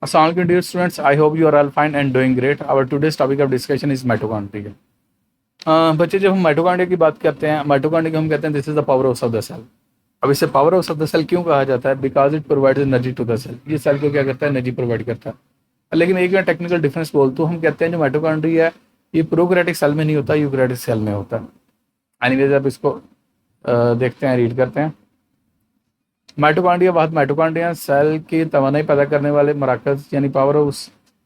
Assalamu alaikum dear students, I hope you are all fine and doing great. Our today's topic of discussion is mitochondria. बच्चे जब हम mitochondria की बात करते हैं, माइटोकॉन्ड्रिया को हम कहते हैं this is the power house of the cell. अब इसे power house of the cell क्यों कहा जाता है? Because it provides energy to the cell. ये सेल को क्या करता है? एनर्जी प्रोवाइड करता है। लेकिन एक मैं टेक्निकल डिफरेंस बोलता हूँ, हम कहते हैं जो माइटोकॉन्ड्रिया है ये प्रोकैरियोटिक सेल में नहीं होता, यूकैरियोटिक सेल में होता है। एनीवेज अब इसको देखते हैं, रीड करते हैं। माइटोकॉन्ड्रिया बहुत माइटोकॉन्ड्रिया सेल की तवानाई पैदा करने वाले मराकज यानी पावर हाउस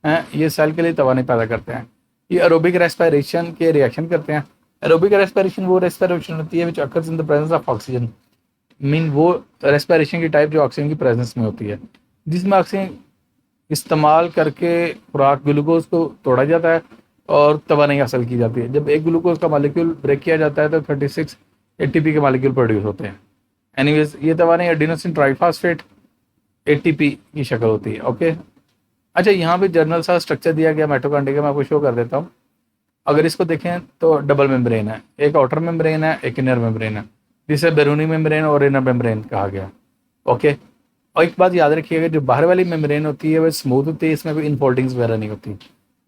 हैं। ये सेल के लिए तवानाई पैदा करते हैं। ये एरोबिक रेस्पिरेशन के रिएक्शन करते हैं। एरोबिक रेस्पिरेशन वो रेस्पिरेशन होती है which occurs in the presence of oxygen. Mean वो रेस्पिरेशन की टाइप जो ऑक्सीजन की प्रेजेंस में होती है, जिसमें ऑक्सीजन इस्तेमाल करके खुराक ग्लूकोज को तोड़ा जाता है और तवानाई हासिल की जाती है। जब एक ग्लूकोज का मालिक्यूल ब्रेक किया जाता है तो 36 एटीपी के मालिक्यूल प्रोड्यूस होते हैं। एनीवेज ये तवानाई एडिनोसिन ट्राइफॉस्फेट एटीपी की शक्ल होती है। ओके, अच्छा यहाँ पे जर्नल सा स्ट्रक्चर दिया गया माइटोकॉन्ड्रिया का, मैं आपको शो कर देता हूँ। अगर इसको देखें तो डबल मेम्ब्रेन है, एक आउटर मेम्ब्रेन है, एक इनर मेम्ब्रेन है, जिसे बैरूनी मेम्ब्रेन और इनर मेम्ब्रेन कहा गया। ओके, और एक बात याद रखिएगा, जो बाहर वाली मेम्ब्रेन होती है वो स्मूथ होती है, इसमें कोई इनफोल्डिंग्स वगैरह नहीं होती।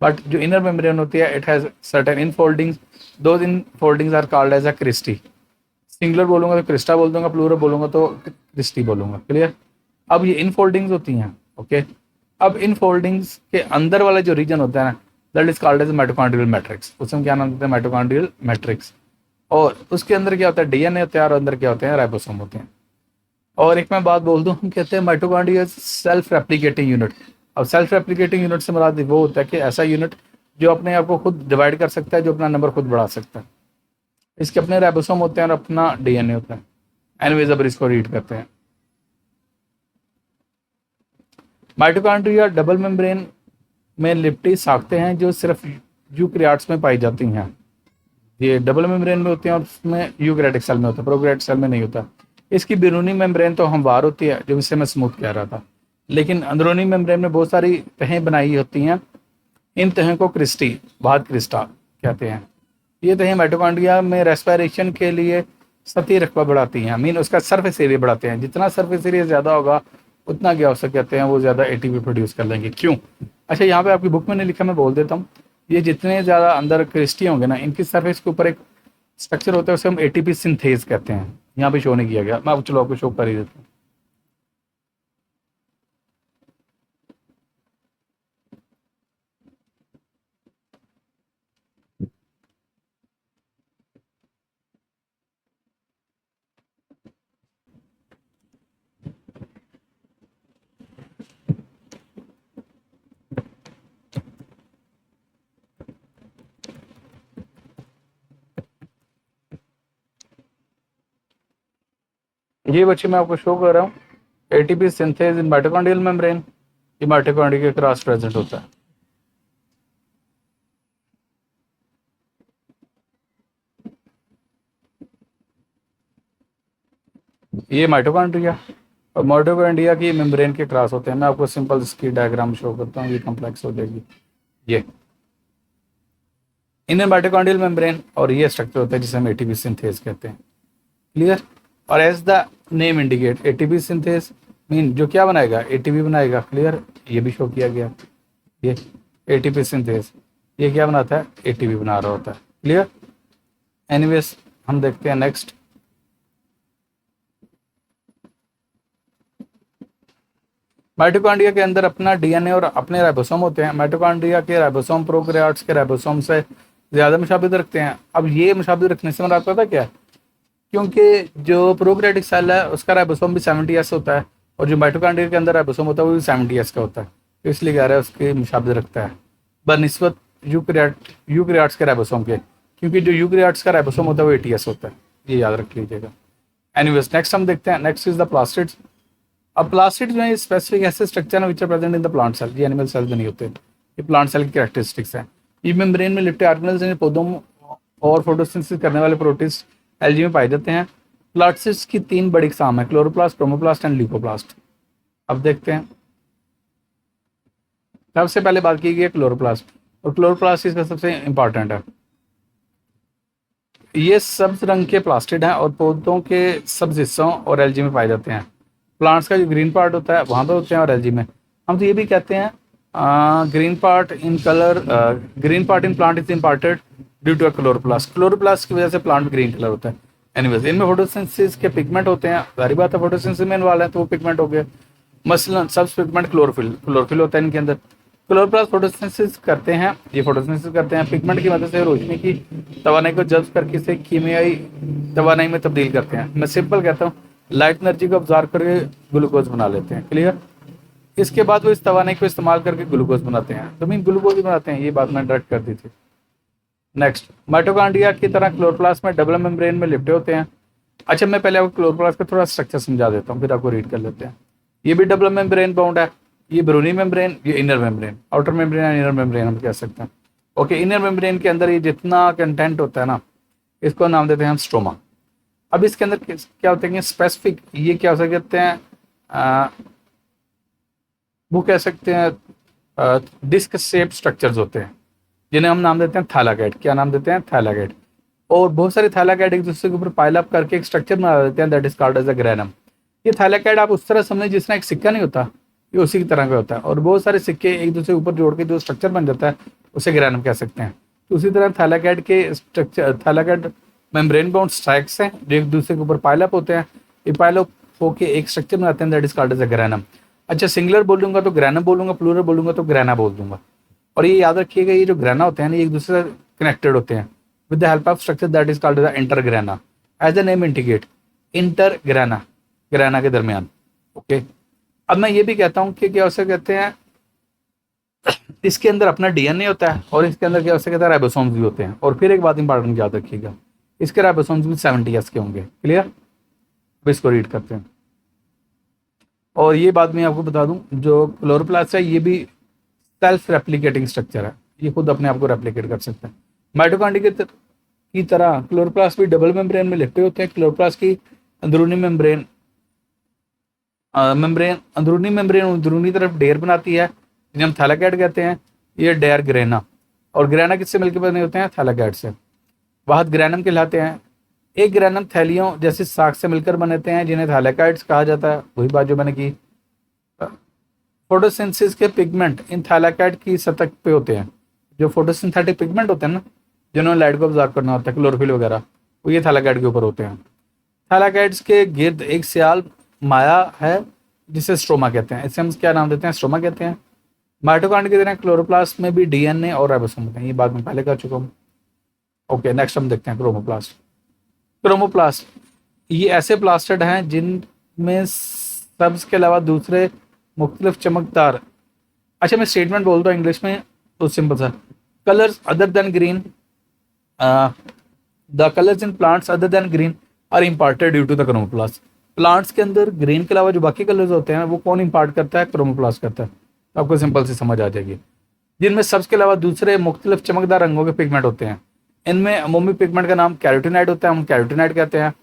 बट जो इनर मेम्ब्रेन होती है इट हैज सर्टेन इनफोल्डिंग्स। दो infoldings are called as a cristae. Singular बोलूंगा तो क्रिस्टा बोल दूंगा, प्लूरल बोलूंगा तो क्रिस्टी बोलूंगा। क्लियर? अब ये इनफोल्डिंग्स होती हैं। ओके, अब इन फोल्डिंग्स के अंदर वाला जो रीजन होता है ना, that is called as mitochondrial matrix. उसमें क्या नाम देते हैं? Mitochondrial matrix. और उसके अंदर क्या होता है? डीएनए होता है और अंदर क्या होते हैं? राइबोसोम होते हैं। और एक मैं बात बोल दूं, हम कहते हैं माइटोकॉन्ड्रिया सेल्फ रेप्लिकेटिंग यूनिट। अब सेल्फ रेप्लिकेटिंग यूनिट से मुराद वो होता है कि ऐसा यूनिट जो अपने आप को खुद डिवाइड कर सकता है, जो अपना नंबर खुद बढ़ा सकता है। इसके अपने राइबोसोम होते हैं और अपना डीएनए होता है। एनीवेज अब इसको रीड करते हैं। माइटोकॉन्ड्रिया डबल मेम्ब्रेन में लिपटी साख्तें हैं जो सिर्फ यूकैरियोट्स में पाई जाती हैं। ये डबल मेम्ब्रेन में होती हैं और उसमें यूकैरियोटिक सेल में होता है, प्रोकैरियोटिक सेल में नहीं होता। इसकी बैरूनी मेम्ब्रेन तो हमवार होती है, जो इससे मैं स्मूथ कह रहा था, लेकिन अंदरूनी मेम्ब्रेन में बहुत सारी तहें बनाई होती हैं। इन तहों को क्रिस्टी, बाद क्रिस्टा कहते हैं। ये तहें माइटोकॉन्ड्रिया में रेस्पिरेशन के लिए सतही रकबा बढ़ाती हैं। मीन उसका सरफेस एरिया बढ़ाते हैं। जितना सरफेस एरिया ज़्यादा होगा उतना क्या हो सकते कहते हैं वो ज़्यादा एटीपी प्रोड्यूस कर लेंगे। क्यों? अच्छा, यहाँ पे आपकी बुक में नहीं लिखा, मैं बोल देता हूँ। ये जितने ज़्यादा अंदर क्रिस्टी होंगे ना, इनकी सरफेस के ऊपर एक स्ट्रक्चर होता है, उसे हम एटीपी सिंथेज कहते हैं। यहाँ पे शो नहीं किया गया, मैं अब चलो आपको शो कर ही देता हूँ। ये बच्चे मैं आपको शो कर रहा हूँ, एटीपी सिंथेज इन माइटोकॉन्ड्रियल मेम्ब्रेन। ये माइटोकॉन्ड्रिया के क्रॉस प्रेजेंट होता है। ये माइटोकॉन्ड्रिया और माइटोकॉन्ड्रिया की मेम्ब्रेन के क्रॉस होते हैं। मैं आपको सिंपल इसकी डायग्राम शो करता हूँ, ये कॉम्प्लेक्स हो जाएगी। ये इनर माइटोकॉन्ड्रियल मेम्ब्रेन और ये स्ट्रक्चर होता है जिसे हम एटीपी सिंथेज कहते हैं। क्लियर? और as the name indicate, ATP synthase mean जो क्या बनाएगा? एटीपी बनाएगा। क्लियर? ये भी शो किया गया। ये एटीपी सिंथेज ये क्या बनाता है? एटीपी बना रहा होता है। क्लियर? एनीवेज हम देखते हैं नेक्स्ट। माइटोकॉन्ड्रिया के अंदर अपना डीएनए और अपने राइबोसोम होते हैं। माइटोकॉन्ड्रिया के राइबोसोम प्रोकैरियोट्स के राइबोसोम से ज़्यादा मुशाबित रखते हैं। अब ये मुशाबित रखने से मुराद पता क्या है? क्योंकि जो प्रोकैरियोटिक सेल है उसका राइबोसोम भी 70S होता है और जो माइटोकॉन्ड्रिया के अंदर राइबोसोम होता है वो भी 70S का होता है। तो इसलिए कह रहा है उसके मुशाबित रखता है बनिस्बत यूकैरियोट्स के राइबोसोम के, क्योंकि जो यूकैरियोट्स का राइबोसोम होता है वो 80S होता है। ये याद रख लीजिएगा। एनीवेज नेक्स्ट हम देखते हैं। Next is the plastids. अब प्लास्टिड जो है स्पेसिफिक ऐसे structure which are present in the plant cell. ये एनिमल सेल में नहीं होते, ये प्लांट सेल की कैरेक्टरिस्टिक्स हैं। ये मेम्ब्रेन में लिपटे ऑर्गेनेल्स पौधों और फोटोसिंथेसिस करने वाले प्रोटिस्ट एल्गी में पाए जाते हैं। प्लास्टिड्स की 3 बड़ी इकसाम है, क्लोरोप्लास्ट, क्रोमोप्लास्ट एंड ल्यूकोप्लास्ट। अब देखते हैं। सबसे पहले बात की गई है क्लोरोप्लास्ट, और क्लोरोप्लास्ट इसका सबसे इंपॉर्टेंट है। ये सब्ज रंग के प्लास्टिड हैं और पौधों के सब्ज हिस्सों और एल्गी में पाए जाते हैं। प्लांट्स का जो ग्रीन पार्ट होता है वहाँ पे होते हैं और एल्गी में। हम तो ये भी कहते हैं green part in colour, green part in plant is imparted due to chloroplast, chloroplast की वजह से प्लांट ग्रीन कलर होता है। एनीवेज इनमें फोटोसिंथेसिस के पिगमेंट होते हैं, सारी बात है फोटोसिंथेसिस में इन्वॉल्व है तो वो पिगमेंट हो गए। मसलन सब पिगमेंट क्लोरोफिल, क्लोरोफिल होता है इनके अंदर। क्लोरोप्लास्ट फोटोसिंथेसिस करते हैं, ये फोटोसिंथेसिस करते हैं पिगमेंट की मदद से रोशनी की तवानाई को जब्त करके इसे कीमियाई तवानाई में तब्दील करते हैं। मैं सिंपल कहता हूँ, लाइट एनर्जी को ऑब्जॉर्व करके ग्लूकोज बना लेते हैं। क्लियर? इसके बाद वो इस तवानाई को इस्तेमाल करके ग्लूकोज बनाते हैं, तो मीन ग्लूकोज ही बनाते हैं, ये बात मैंने डायरेक्ट कर दी थी। नेक्स्ट, माइटोकॉन्ड्रिया की तरह क्लोरोप्लास्ट में डबल मेम्ब्रेन में लिपटे होते हैं। अच्छा, मैं पहले आपको क्लोरोप्लास्ट का थोड़ा स्ट्रक्चर समझा देता हूँ, फिर आपको रीड कर लेते हैं। ये भी डबल मेम्ब्रेन बाउंड है, ये ब्रूनी मेम्ब्रेन, ये इनर मेम्ब्रेन, आउटर मेम्ब्रेन या इनर मेम्ब्रेन हम कह सकते हैं। ओके, इनर मेम्ब्रेन के अंदर ये जितना कंटेंट होता है ना, इसको नाम देते हैं हम स्ट्रोमा। अब इसके अंदर क्या होते हैं स्पेसिफिक, ये क्या हो सकते हैं, वो कह सकते हैं डिस्क शेप स्ट्रक्चर्स होते हैं, जिन्हें हम नाम देते हैं थैलाकाइड। क्या नाम देते हैं? थैलाकाइड। और बहुत सारे थैलाकाइड एक दूसरे के ऊपर पाइल अप करके एक स्ट्रक्चर बना देते हैं, that is called as a granum. ये थैलाकाइड आप उस तरह समझें जिस तरह एक सिक्का नहीं होता, ये उसी की तरह का होता है। और बहुत सारे सिक्के एक दूसरे के ऊपर जोड़ के जो स्ट्रक्चर बन जाता है उसे ग्रेनम कह सकते हैं। तो उसी तरह थैलाकाइड के स्ट्रक्चर, थैलाकाइड मेम्ब्रेन बाउंड स्ट्रैक्स हैं जो एक दूसरे के ऊपर पाइल अप होते हैं, ये पाइल अप होके एक स्ट्रक्चर बनाते हैं, that is called as a granum. अच्छा, सिंगुलर बोलूंगा तो ग्रेनम बोलूंगा, प्लूरल बोलूंगा तो ग्रेना बोल दूंगा। और ये याद रखिएगा, ये जो ग्रेना होते हैं ना, ये एक दूसरे से कनेक्टेड होते हैं with the help of structure that is called the intergrana, as the name indicate, intergrana, grana के दरमियान। ओके, अब मैं ये भी कहता हूँ कि क्या उसे कहते हैं, इसके अंदर अपना डीएनए होता है और इसके अंदर क्या उसे कहता है राइबोसोम्स भी होते हैं। और फिर एक बात इंपॉर्टेंट याद रखिएगा, इसके राइबोसोम्स भी 70S के होंगे। क्लियर? अब इसको रीड करते हैं। और ये बात मैं आपको बता दूं, जो क्लोरोप्लास्ट है ये भी सेल्फ रेप्लिकेटिंग स्ट्रक्चर है, ये खुद अपने आप को रेप्लिकेट कर सकता है। माइटोकॉन्ड्रिया की तरह क्लोरोप्लास्ट भी डबल मेम्ब्रेन में लिपटे होते हैं। क्लोरोप्लास्ट की अंदरूनी मेम्ब्रेन अंदरूनी तरफ डेयर बनाती है, जिन्हें हम थैलाकाइड कहते हैं। ये डेयर ग्रेना, और ग्रेना किससे मिलकर बने होते हैं? थैलाकाइड से। वाहद ग्रेनम कहलाते हैं। एक ग्रेनम थैलियों जैसी साख से मिलकर बनते हैं, जिन्हें थैलाकाइड्स कहा जाता है। वही बात जो मैंने की। फोटोसिंथेसिस के पिगमेंट इन थैलाकाइड की सतह पे होते हैं। जो फोटोसिंथेटिक पिगमेंट होते हैं ना, जिन्होंने लाइट को ऑब्जर्व करना होता है, क्लोरोफिल वगैरह, वो ये थैलाकाइड के ऊपर होते हैं। थैलाकाइड्स के गिर्द एक सियाल माया है जिसे स्ट्रोमा कहते हैं। इसे हम क्या नाम देते हैं? स्ट्रोमा कहते हैं। माइटोकॉन्ड्रिया की तरह क्लोरोप्लास्ट में भी डीएनए और राइबोसोम होते हैं, ये बात मैं पहले कर चुका हूँ। ओके, नेक्स्ट हम देखते हैं क्रोमोप्लास्ट। क्रोमोप्लास्ट ये ऐसे प्लास्टिड हैं जिनमें सब्ज के अलावा दूसरे मुख्तलिफ चमकदार, अच्छा मैं स्टेटमेंट बोलता हूँ इंग्लिश में तो सिंपल सा, colours other than green, the colours in plants other than green are imparted due to the chromoplast. Plants के अंदर ग्रीन के अलावा जो बाकी कलर्स होते हैं वो कौन इम्पार्ट करता है? क्रोमोप्लास्ट करता है। तो आपको सिंपल सी समझ आ जाएगी। जिनमें सब्ज के अलावा दूसरे मुख्तलिफ चमकदार रंगों के पिगमेंट होते हैं, इनमें अमूमी पिगमेंट का नाम कैरोटीनॉइड होता है, हम कैरोटीनॉइड कहते हैं।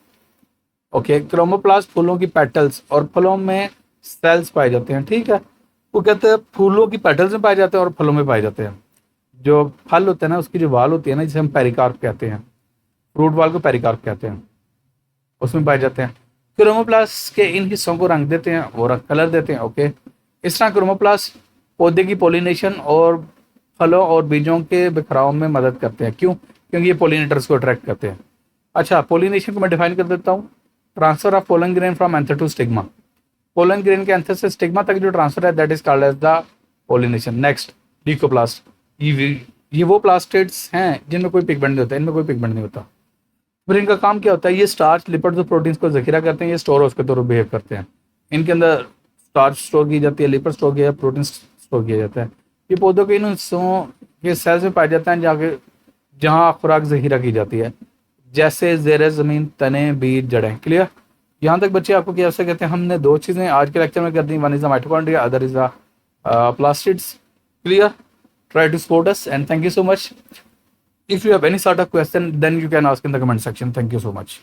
ओके, क्रोमोप्लास्ट फूलों की पेटल्स और फलों में सेल्स पाए जाते हैं। ठीक है, वो कहते हैं फूलों की पेटल्स में पाए जाते हैं और फलों में पाए जाते हैं। जो फल होते हैं ना, उसकी जो वाल होती है ना, जिसे हम पेरिकार्प कहते हैं, फ्रूट वाल को पेरिकार्प कहते हैं, उसमें पाए जाते हैं। क्रोमोप्लास्ट के इन हिस्सों को रंग देते हैं और कलर देते हैं। ओके, इस तरह क्रोमोप्लास्ट पौधे की पोलिनेशन और फलों और बीजों के बिखराव में मदद करते हैं। क्यों? क्योंकि ये पोलिनेटर्स को अट्रैक्ट करते हैं। अच्छा, पोलिनेशन को मैं डिफाइन कर देता हूँ। Transfer of pollen grain from anther to stigma, pollen grain के एंथर से स्टिग्मा तक जो ट्रांसफर है that is called as the pollination. Next, leucoplast, ये वो प्लास्टिड्स हैं जिनमें कोई पिगमेंट नहीं होता, इनमें कोई पिगमेंट नहीं होता। फिर इनका काम क्या होता है? ये स्टार्च, लिपिड्स और प्रोटीन्स को जखीरा करते हैं, ये स्टोर हाउस के तौर पर बिहेव करते हैं। इनके अंदर स्टार्च स्टोर की जाती है, लिपिड स्टोर किया, प्रोटीन स्टोर किया जाता है। ये पौधों के इन हिस्सों के सेल्स में पाए जाते हैं जहाँ खुराक जखीरा की जाती है, जैसे जेर ज़मीन, तने, बीज, जड़ें। क्लियर? यहाँ तक बच्चे आपको क्या कहते हैं? हमने दो चीज़ें आज के लेक्चर में कर दी, one is the mitochondria, other is the plastids. Clear? Try to support us and thank you so much. If you have any sort of question, then you can ask in the comment section. Thank you so much.